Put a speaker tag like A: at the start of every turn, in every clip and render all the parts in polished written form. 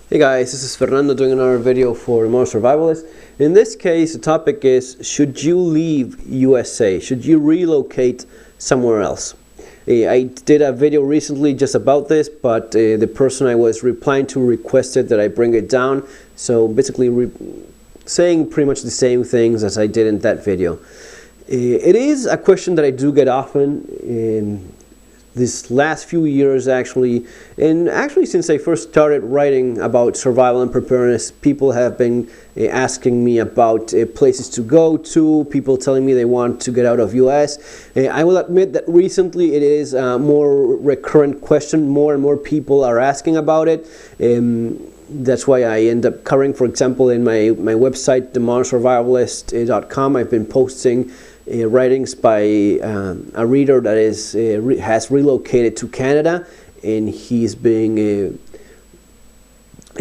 A: Hey guys, this is Fernando doing another video for the Modern Survivalist. In this case, the topic is, should you leave USA? Should you relocate somewhere else? I did a video recently just about this, but the person I was replying to requested that I bring it down. So basically saying pretty much the same things as I did in that video. It is a question that I do get often in this last few years actually, and actually since I first started writing about survival and preparedness, people have been asking me about places to go to, people telling me they want to get out of US. I will admit that recently it is a more recurrent question. More and more people are asking about it. That's why I end up covering, for example, in my website, themodernsurvivalist.com, I've been posting writings by a reader that has relocated to Canada, and he's being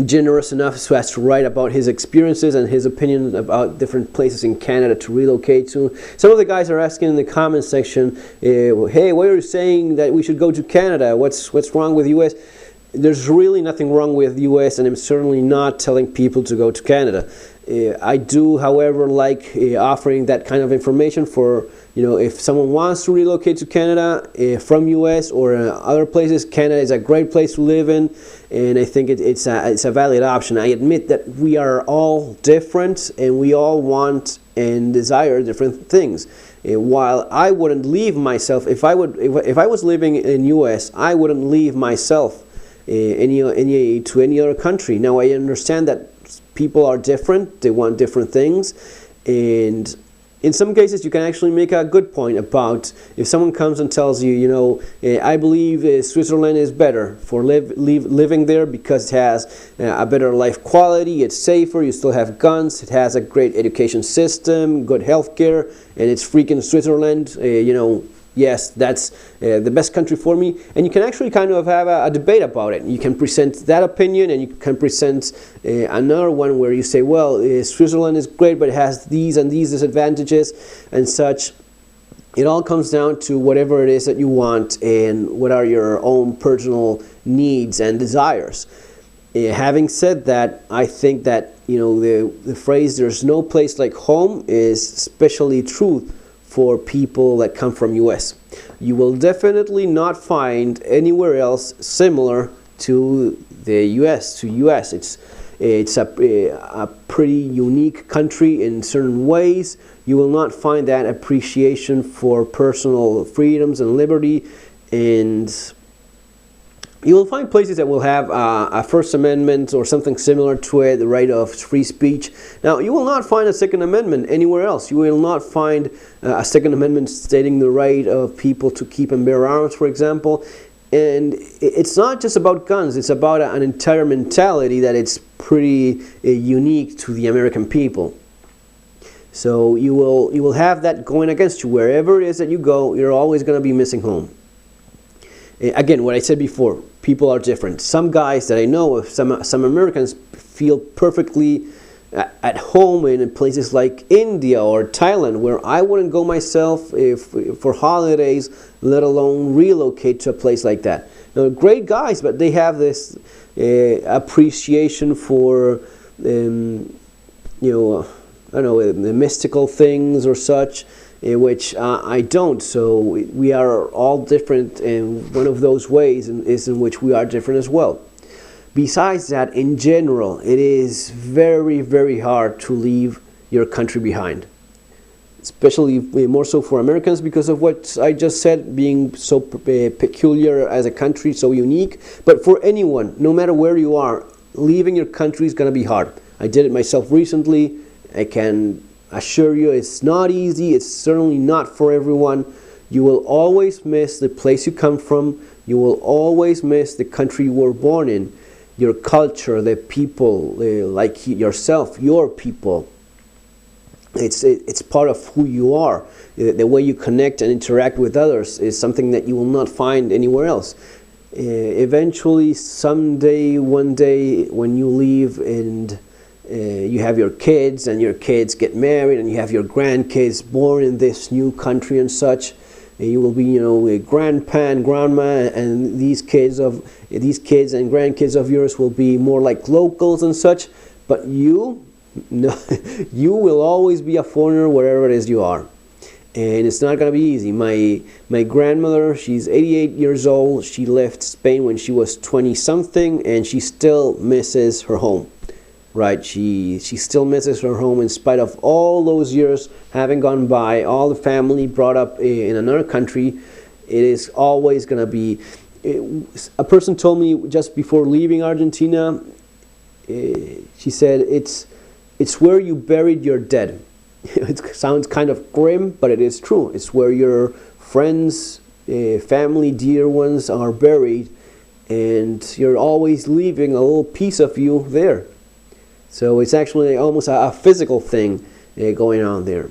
A: generous enough so as to write about his experiences and his opinion about different places in Canada to relocate to. Some of the guys are asking in the comment section, hey, why are you saying that we should go to Canada? What's wrong with US? There's really nothing wrong with US, and I'm certainly not telling people to go to Canada. I do, however, like offering that kind of information for, if someone wants to relocate to Canada from US or other places. Canada is a great place to live in, and I think it's a valid option. I admit that we are all different, and we all want and desire different things. While I wouldn't leave myself, if I was living in US, I wouldn't leave myself to any other country. Now, I understand that people are different, they want different things, and in some cases you can actually make a good point about if someone comes and tells you, I believe Switzerland is better for living there because it has a better life quality, it's safer, you still have guns, it has a great education system, good healthcare, and it's freaking Switzerland, yes, that's the best country for me. And you can actually kind of have a debate about it. You can present that opinion, and you can present another one where you say, well, Switzerland is great, but it has these and these disadvantages and such. It all comes down to whatever it is that you want and what are your own personal needs and desires. Having said that, I think that the phrase "there's no place like home" is especially true for people that come from US. You will definitely not find anywhere else similar to the US. It's a pretty unique country in certain ways. You will not find that appreciation for personal freedoms and liberty, and you will find places that will have a First Amendment or something similar to it, the right of free speech. Now, you will not find a Second Amendment anywhere else. You will not find a Second Amendment stating the right of people to keep and bear arms, for example. And it's not just about guns. It's about an entire mentality that it's pretty unique to the American people. So you will have that going against you. Wherever it is that you go, you're always going to be missing home. Again, what I said before, people are different. Some guys that I know, some Americans feel perfectly at home in places like India or Thailand, where I wouldn't go myself for holidays, let alone relocate to a place like that. Now, great guys, but they have this appreciation for, I don't know, the mystical things or such, which I don't. So we are all different, and one of those ways is in which we are different as well. Besides that, in general, it is very, very hard to leave your country behind, especially more so for Americans because of what I just said, being so peculiar as a country, so unique. But for anyone, no matter where you are, leaving your country is going to be hard. I did it myself recently. I can assure you it's not easy. It's certainly not for everyone. You will always miss the place you come from. You will always miss the country you were born in, your culture, the people like yourself, your people. It's part of who you are. The way you connect and interact with others is something that you will not find anywhere else. Eventually, someday, one day, when you leave and you have your kids, and your kids get married, and you have your grandkids born in this new country and such, You will be, you know, a grandpa and grandma, and these kids and grandkids of yours will be more like locals and such. But you, no, you will always be a foreigner wherever it is you are. And it's not going to be easy. My grandmother, she's 88 years old. She left Spain when she was 20 something, and she still misses her home. Right? She still misses her home in spite of all those years having gone by, all the family brought up in another country. It is always going to be. A person told me just before leaving Argentina, she said, it's where you buried your dead. It sounds kind of grim, but it is true. It's where your friends, family, dear ones are buried, and you're always leaving a little piece of you there. So it's actually almost a physical thing going on there.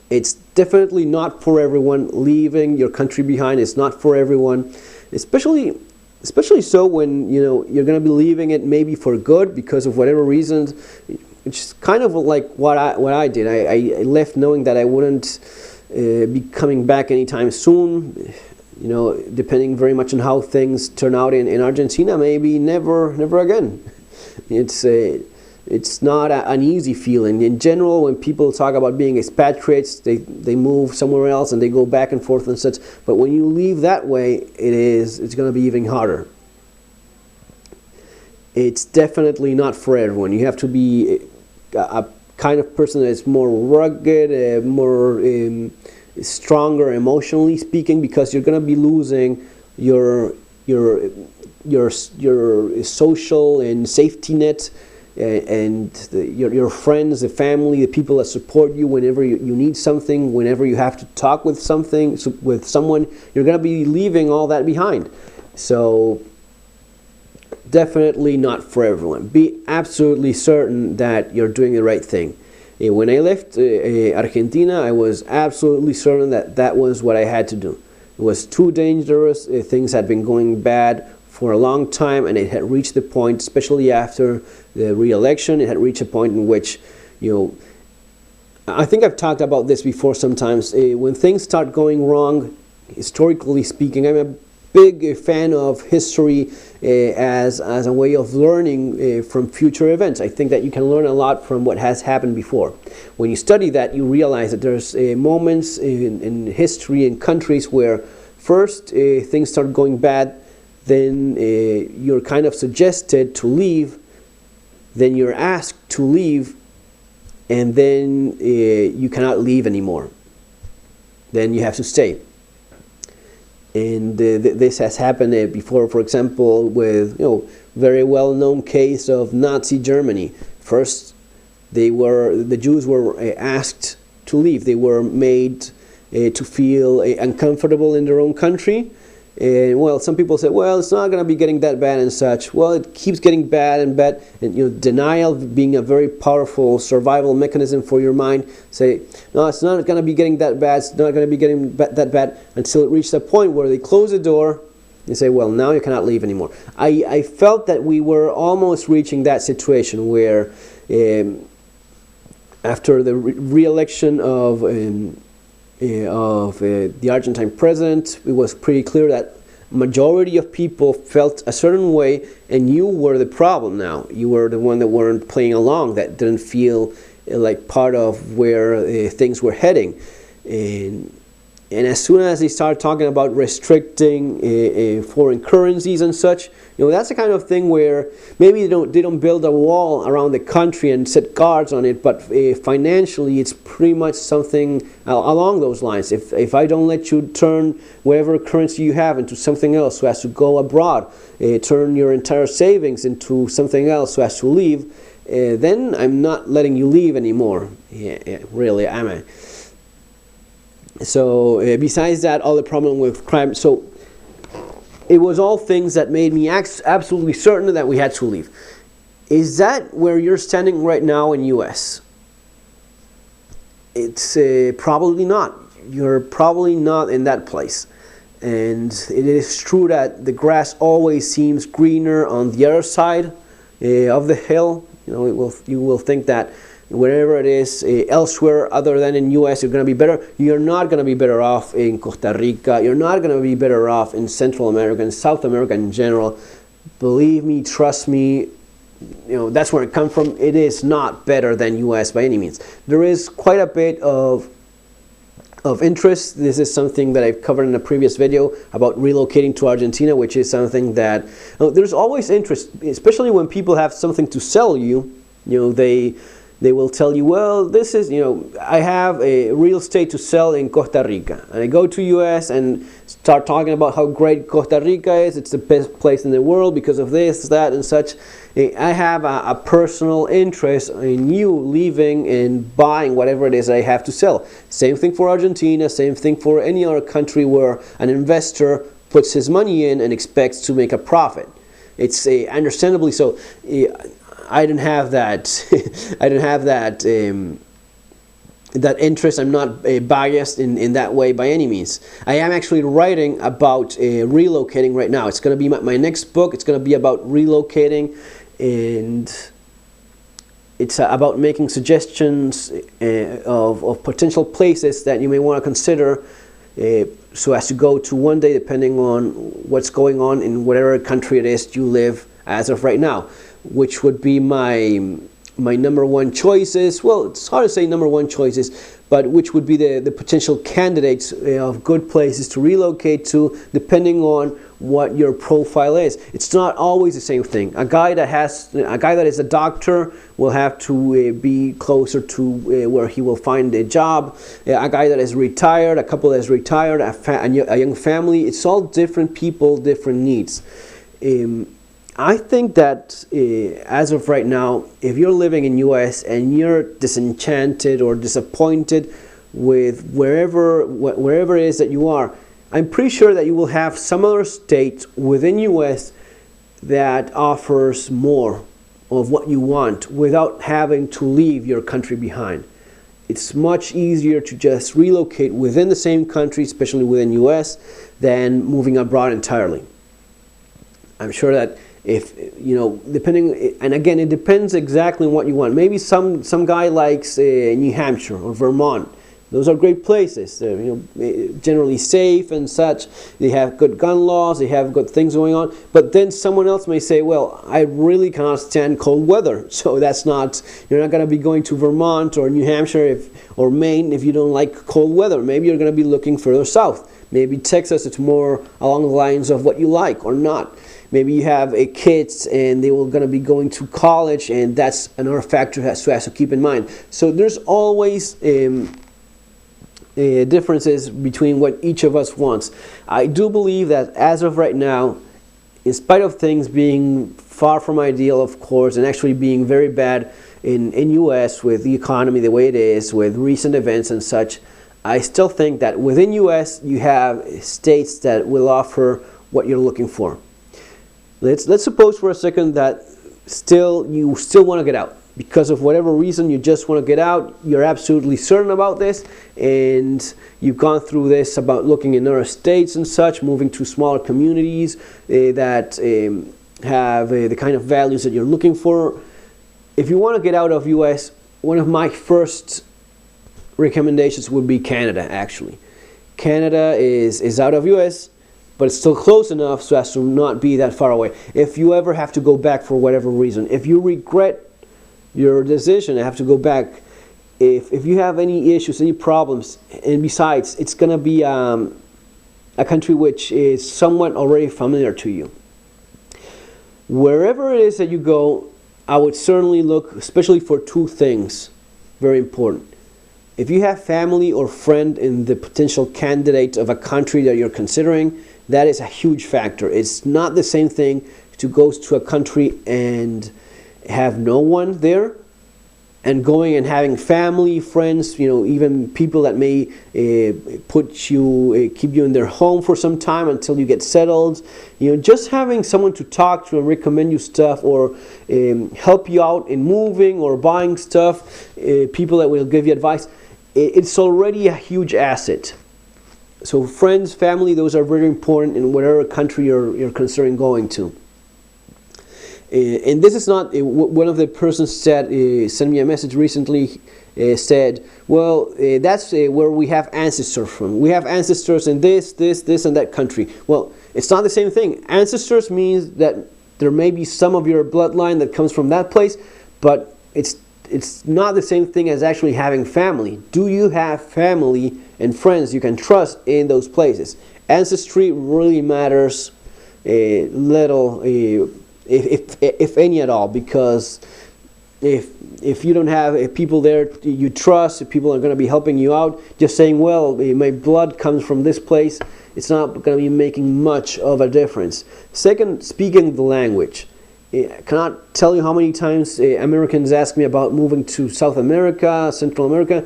A: It's definitely not for everyone. Leaving your country behind is not for everyone, especially so when, you know, you're going to be leaving it maybe for good because of whatever reasons. It's kind of like what I did. I left knowing that I wouldn't be coming back anytime soon. You know, depending very much on how things turn out in Argentina, maybe never again. It's not an easy feeling. In general, when people talk about being expatriates, they move somewhere else and they go back and forth and such. But when you leave that way, it's going to be even harder. It's definitely not for everyone. You have to be a kind of person that's more rugged, more stronger emotionally speaking, because you're going to be losing your social and safety net, and your friends, the family, the people that support you whenever you need something, whenever you have to talk with someone, you're going to be leaving all that behind. So definitely not for everyone. Be absolutely certain that you're doing the right thing. When I left Argentina, I was absolutely certain that that was what I had to do. It was too dangerous. Things had been going bad for a long time, and it had reached the point, especially after the re-election, it had reached a point in which, you know, I think I've talked about this before sometimes. When things start going wrong, historically speaking, I'm a big fan of history as a way of learning from future events. I think that you can learn a lot from what has happened before. When you study that, you realize that there's moments in history in countries where first things start going bad, then you're kind of suggested to leave, then you're asked to leave, and then you cannot leave anymore. Then you have to stay. And this has happened before, for example, with, you know, very well-known case of Nazi Germany. First, the Jews were asked to leave. They were made to feel uncomfortable in their own country. And well, some people say, well, it's not going to be getting that bad and such. Well, it keeps getting bad and bad. And, you know, denial being a very powerful survival mechanism for your mind. Say, no, it's not going to be getting that bad. It's not going to be getting that bad until it reaches a point where they close the door. They say, well, now you cannot leave anymore. I felt that we were almost reaching that situation where after the re-election of the Argentine president, it was pretty clear that majority of people felt a certain way, and you were the problem now. You were the one that weren't playing along, that didn't feel like part of where things were heading. And as soon as they start talking about restricting foreign currencies and such, you know, that's the kind of thing where maybe they don't build a wall around the country and set guards on it, but financially it's pretty much something along those lines. If I don't let you turn whatever currency you have into something else who has to go abroad, turn your entire savings into something else who has to leave, then I'm not letting you leave anymore. Yeah, really, am I? So besides that, all the problem with crime. So it was all things that made me absolutely certain that we had to leave. Is that where you're standing right now in U.S.? It's probably not. You're probably not in that place. And it is true that the grass always seems greener on the other side of the hill. You know, you will think that wherever it is elsewhere other than in US, you're going to be better. You're not going to be better off in Costa Rica. You're not going to be better off in Central America and South America in general. Believe me, trust me, that's where it comes from. It is not better than US by any means. There is quite a bit of interest. This is something that I've covered in a previous video about relocating to Argentina, which is something that there's always interest, especially when people have something to sell you. They will tell you, well, this is, I have a real estate to sell in Costa Rica. And I go to US and start talking about how great Costa Rica is. It's the best place in the world because of this, that, and such. I have a personal interest in you leaving and buying whatever it is I have to sell. Same thing for Argentina, same thing for any other country where an investor puts his money in and expects to make a profit. It's understandably so. I didn't have that. I didn't have that that interest. I'm not biased in that way by any means. I am actually writing about relocating right now. It's going to be my next book. It's going to be about relocating, and it's about making suggestions of potential places that you may want to consider so as to go to one day, depending on what's going on in whatever country it is you live as of right now. Which would be my number one choices. Well, it's hard to say number one choices, but which would be the potential candidates of good places to relocate to, depending on what your profile is. It's not always the same thing. A guy that is a doctor will have to be closer to where he will find a job. A guy that is retired, a couple that is retired, a young family. It's all different people, different needs. I think that as of right now, if you're living in US and you're disenchanted or disappointed with wherever it is that you are, I'm pretty sure that you will have some other state within US that offers more of what you want without having to leave your country behind. It's much easier to just relocate within the same country, especially within US, than moving abroad entirely. I'm sure that if depending, and again, it depends exactly on what you want. Maybe some guy likes New Hampshire or Vermont. Those are great places. They're generally safe and such. They have good gun laws. They have good things going on. But then someone else may say, well, I really cannot stand cold weather. So that's not. You're not going to be going to Vermont or New Hampshire or Maine if you don't like cold weather. Maybe you're going to be looking further south. Maybe Texas. It's more along the lines of what you like or not. Maybe you have kids and they were going to be going to college, and that's another factor has to keep in mind. So there's always differences between what each of us wants. I do believe that as of right now, in spite of things being far from ideal, of course, and actually being very bad in US with the economy the way it is, with recent events and such, I still think that within US you have states that will offer what you're looking for. Let's suppose for a second that you still want to get out. Because of whatever reason, you just want to get out. You're absolutely certain about this, and you've gone through this about looking in other states and such, moving to smaller communities that have the kind of values that you're looking for. If you want to get out of US, one of my first recommendations would be Canada, actually. Canada is out of US, but it's still close enough so as to not be that far away. If you ever have to go back for whatever reason, if you regret your decision and have to go back, if you have any issues, any problems, and besides, it's going to be a country which is somewhat already familiar to you. Wherever it is that you go, I would certainly look, especially for two things, very important. If you have family or friend in the potential candidate of a country that you're considering, that is a huge factor. It's not the same thing to go to a country and have no one there, and going and having family, friends, even people that may keep you in their home for some time until you get settled. Just having someone to talk to and recommend you stuff, or help you out in moving or buying stuff, people that will give you advice, it's already a huge asset. So friends, family, those are very important in whatever country you're considering going to. And this is not one of the persons said, sent me a message recently, said, well, that's where we have ancestors from. We have ancestors in this and that country. Well, it's not the same thing. Ancestors means that there may be some of your bloodline that comes from that place, but it's not the same thing as actually having family. Do you have family and friends you can trust in those places? Ancestry really matters little, if any at all, because if you don't have people there you trust, if people are going to be helping you out, just saying, well, my blood comes from this place, it's not going to be making much of a difference. Second, speaking the language. I cannot tell you how many times Americans ask me about moving to South America, Central America.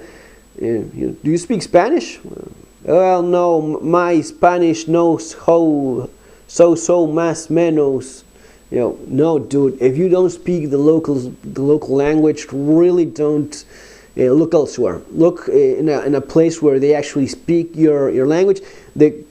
A: Do you speak Spanish? Well, no, my Spanish knows how so más menos. No, dude. If you don't speak the local language, really don't look elsewhere. Look in a place where they actually speak your language. The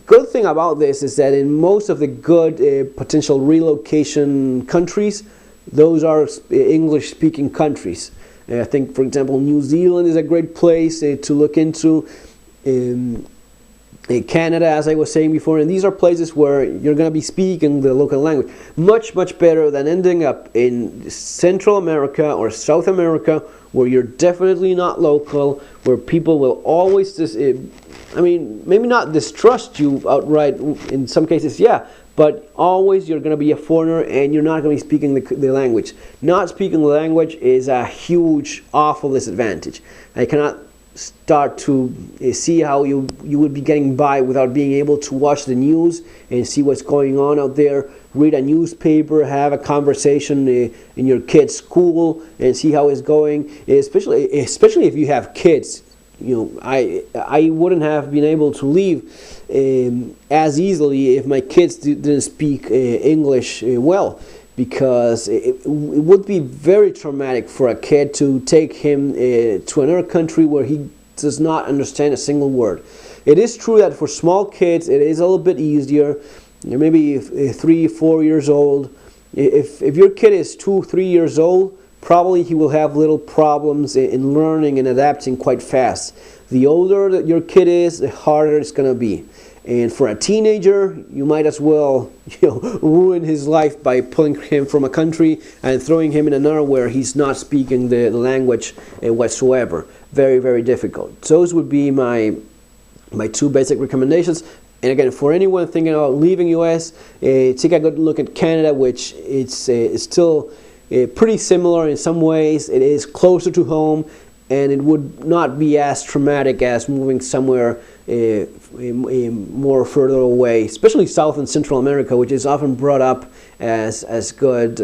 A: good thing about this is that in most of the good potential relocation countries, those are English-speaking countries. I think, for example, New Zealand is a great place to look into. Canada, as I was saying before, and these are places where you're going to be speaking the local language. Much better than ending up in Central America or South America, where you're definitely not local, where people will always maybe not distrust you outright, in some cases, yeah, but always you're going to be a foreigner and you're not going to be speaking the language. Not speaking the language is a huge, awful disadvantage. I cannot start to see how you would be getting by without being able to watch the news and see what's going on out there, read a newspaper, have a conversation in your kid's school and see how it's going, especially if you have kids. I wouldn't have been able to leave as easily if my kids didn't speak English well, because it would be very traumatic for a kid to take him to another country where he does not understand a single word. It is true that for small kids it is a little bit easier, maybe 3-4 years old. If your kid is 2-3 years old, probably he will have little problems in learning and adapting quite fast. The older that your kid is, the harder it's going to be. And for a teenager, you might as well ruin his life by pulling him from a country and throwing him in another where he's not speaking the language whatsoever. Very, very difficult. Those would be my two basic recommendations. And again, for anyone thinking about leaving US, take a good look at Canada, which it's still pretty similar in some ways. It is closer to home, and it would not be as traumatic as moving somewhere more further away, especially South and Central America, which is often brought up as good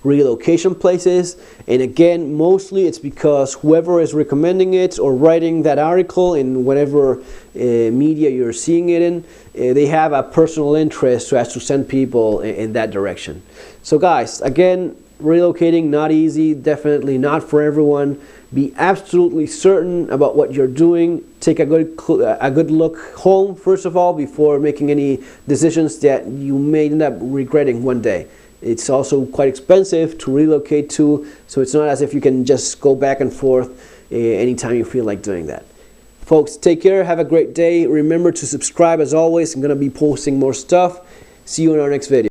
A: relocation places. And again, mostly it's because whoever is recommending it or writing that article in whatever media you're seeing it in, they have a personal interest so as to send people in that direction. So guys, again, relocating, not easy, definitely not for everyone. Be absolutely certain about what you're doing. Take a good look home, first of all, before making any decisions that you may end up regretting one day. It's also quite expensive to relocate to, so it's not as if you can just go back and forth anytime you feel like doing that. Folks, take care, have a great day. Remember to subscribe as always. I'm going to be posting more stuff. See you in our next video.